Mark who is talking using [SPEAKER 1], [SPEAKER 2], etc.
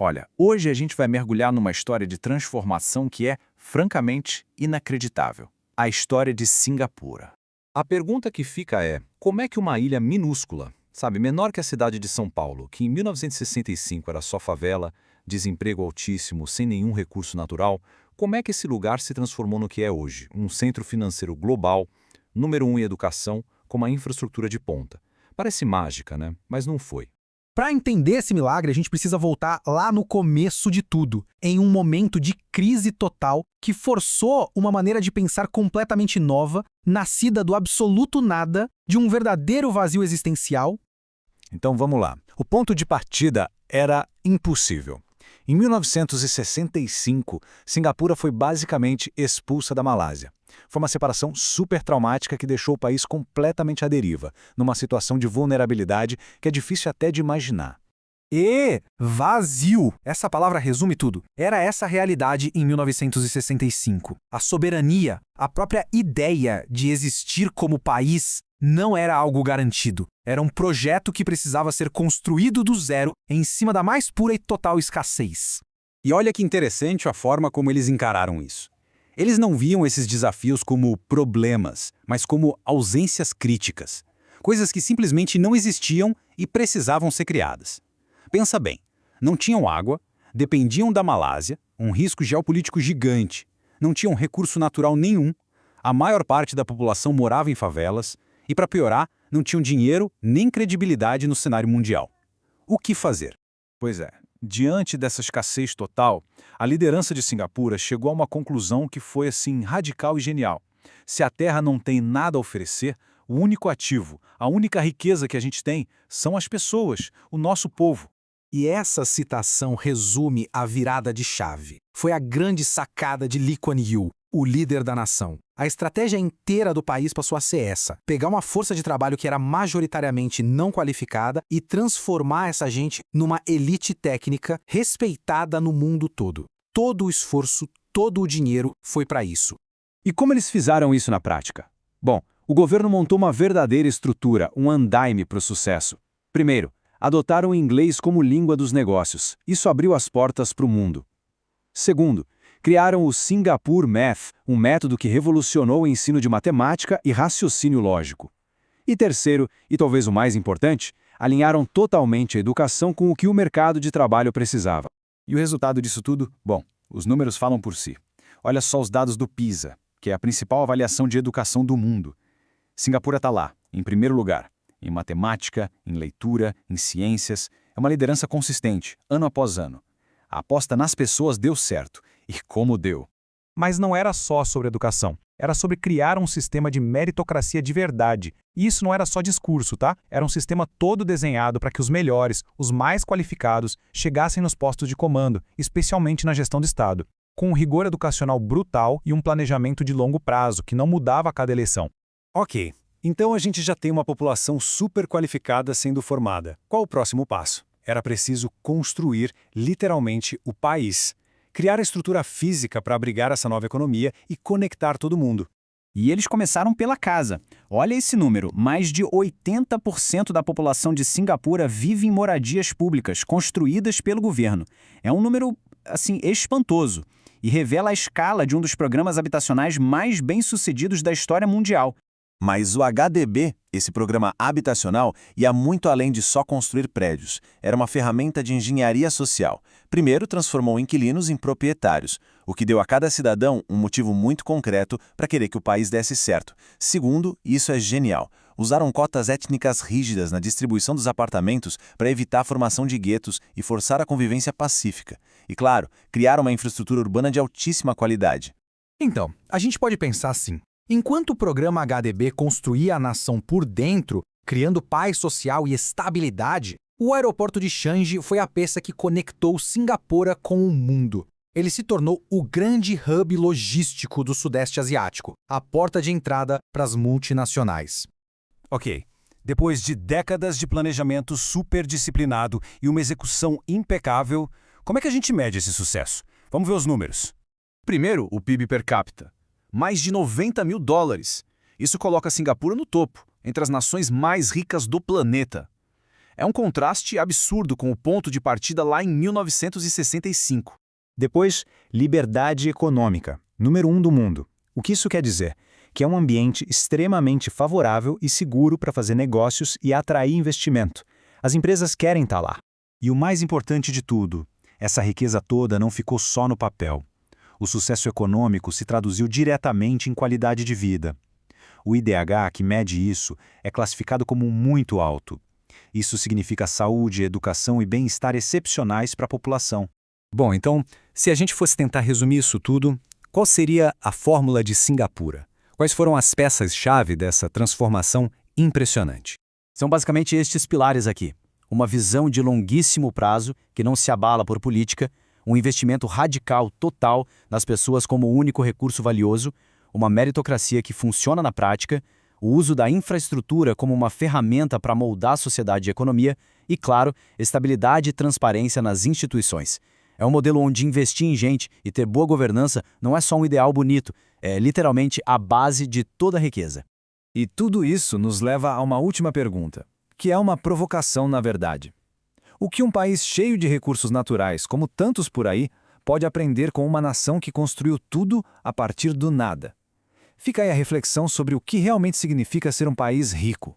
[SPEAKER 1] Olha, hoje a gente vai mergulhar numa história de transformação que é, francamente, inacreditável. A história de Singapura.
[SPEAKER 2] A pergunta que fica é, como é que uma ilha minúscula, menor que a cidade de São Paulo, que em 1965 era só favela, desemprego altíssimo, sem nenhum recurso natural, como é que esse lugar se transformou no que é hoje, um centro financeiro global, número 1 em educação, com uma infraestrutura de ponta? Parece mágica, né? Mas não foi.
[SPEAKER 3] Para entender esse milagre, a gente precisa voltar lá no começo de tudo, em um momento de crise total que forçou uma maneira de pensar completamente nova, nascida do absoluto nada, de um verdadeiro vazio existencial.
[SPEAKER 4] Então vamos lá. O ponto de partida era impossível. Em 1965, Singapura foi basicamente expulsa da Malásia. Foi uma separação super traumática que deixou o país completamente à deriva, numa situação de vulnerabilidade que é difícil até de imaginar.
[SPEAKER 3] Vazio! Essa palavra resume tudo. Era essa a realidade em 1965. A soberania, a própria ideia de existir como país, não era algo garantido. Era um projeto que precisava ser construído do zero em cima da mais pura e total escassez.
[SPEAKER 2] E olha que interessante a forma como eles encararam isso. Eles não viam esses desafios como problemas, mas como ausências críticas. Coisas que simplesmente não existiam e precisavam ser criadas. Pensa bem, não tinham água, dependiam da Malásia, um risco geopolítico gigante, não tinham recurso natural nenhum, a maior parte da população morava em favelas e, para piorar, não tinham dinheiro nem credibilidade no cenário mundial. O que fazer?
[SPEAKER 1] Pois é, diante dessa escassez total, a liderança de Singapura chegou a uma conclusão que foi, assim, radical e genial. Se a Terra não tem nada a oferecer, o único ativo, a única riqueza que a gente tem são as pessoas, o nosso povo.
[SPEAKER 3] E essa citação resume a virada de chave. Foi a grande sacada de Lee Kuan Yew, o líder da nação. A estratégia inteira do país passou a ser essa: pegar uma força de trabalho que era majoritariamente não qualificada e transformar essa gente numa elite técnica respeitada no mundo todo. Todo o esforço, todo o dinheiro foi para isso.
[SPEAKER 2] E como eles fizeram isso na prática? Bom, o governo montou uma verdadeira estrutura, um andaime para o sucesso. Primeiro, adotaram o inglês como língua dos negócios. Isso abriu as portas para o mundo. Segundo, criaram o Singapore Math, um método que revolucionou o ensino de matemática e raciocínio lógico. E terceiro, e talvez o mais importante, alinharam totalmente a educação com o que o mercado de trabalho precisava.
[SPEAKER 1] E o resultado disso tudo? Bom, os números falam por si. Olha só os dados do PISA, que é a principal avaliação de educação do mundo. Singapura está lá, em primeiro lugar, em matemática, em leitura, em ciências. É uma liderança consistente, ano após ano. A aposta nas pessoas deu certo. E como deu?
[SPEAKER 5] Mas não era só sobre educação. Era sobre criar um sistema de meritocracia de verdade. E isso não era só discurso, tá? Era um sistema todo desenhado para que os melhores, os mais qualificados, chegassem nos postos de comando, especialmente na gestão do Estado, com um rigor educacional brutal e um planejamento de longo prazo, que não mudava a cada eleição.
[SPEAKER 4] Ok, então a gente já tem uma população super qualificada sendo formada. Qual o próximo passo? Era preciso construir, literalmente, o país. Criar a estrutura física para abrigar essa nova economia e conectar todo mundo.
[SPEAKER 6] E eles começaram pela casa. Olha esse número, mais de 80% da população de Singapura vive em moradias públicas, construídas pelo governo. É um número, espantoso. E revela a escala de um dos programas habitacionais mais bem-sucedidos da história mundial.
[SPEAKER 7] Mas o HDB, esse programa habitacional, ia muito além de só construir prédios. Era uma ferramenta de engenharia social. Primeiro, transformou inquilinos em proprietários, o que deu a cada cidadão um motivo muito concreto para querer que o país desse certo. Segundo, e isso é genial, usaram cotas étnicas rígidas na distribuição dos apartamentos para evitar a formação de guetos e forçar a convivência pacífica. E, claro, criaram uma infraestrutura urbana de altíssima qualidade.
[SPEAKER 3] Então, a gente pode pensar assim. Enquanto o programa HDB construía a nação por dentro, criando paz social e estabilidade, o aeroporto de Changi foi a peça que conectou Singapura com o mundo. Ele se tornou o grande hub logístico do Sudeste Asiático, a porta de entrada para as multinacionais.
[SPEAKER 4] Ok, depois de décadas de planejamento super disciplinado e uma execução impecável, como é que a gente mede esse sucesso? Vamos ver os números.
[SPEAKER 1] Primeiro, o PIB per capita. Mais de 90 mil dólares. Isso coloca Singapura no topo, entre as nações mais ricas do planeta. É um contraste absurdo com o ponto de partida lá em 1965.
[SPEAKER 4] Depois, liberdade econômica, número 1 do mundo. O que isso quer dizer? Que é um ambiente extremamente favorável e seguro para fazer negócios e atrair investimento. As empresas querem estar lá. E o mais importante de tudo, essa riqueza toda não ficou só no papel. O sucesso econômico se traduziu diretamente em qualidade de vida. O IDH, que mede isso, é classificado como muito alto. Isso significa saúde, educação e bem-estar excepcionais para a população.
[SPEAKER 2] Bom, então, se a gente fosse tentar resumir isso tudo, qual seria a fórmula de Singapura? Quais foram as peças-chave dessa transformação impressionante?
[SPEAKER 6] São basicamente estes pilares aqui. Uma visão de longuíssimo prazo, que não se abala por política, um investimento radical total nas pessoas como único recurso valioso, uma meritocracia que funciona na prática, o uso da infraestrutura como uma ferramenta para moldar a sociedade e a economia e, claro, estabilidade e transparência nas instituições. É um modelo onde investir em gente e ter boa governança não é só um ideal bonito, é literalmente a base de toda a riqueza.
[SPEAKER 4] E tudo isso nos leva a uma última pergunta, que é uma provocação na verdade. O que um país cheio de recursos naturais, como tantos por aí, pode aprender com uma nação que construiu tudo a partir do nada? Fica aí a reflexão sobre o que realmente significa ser um país rico.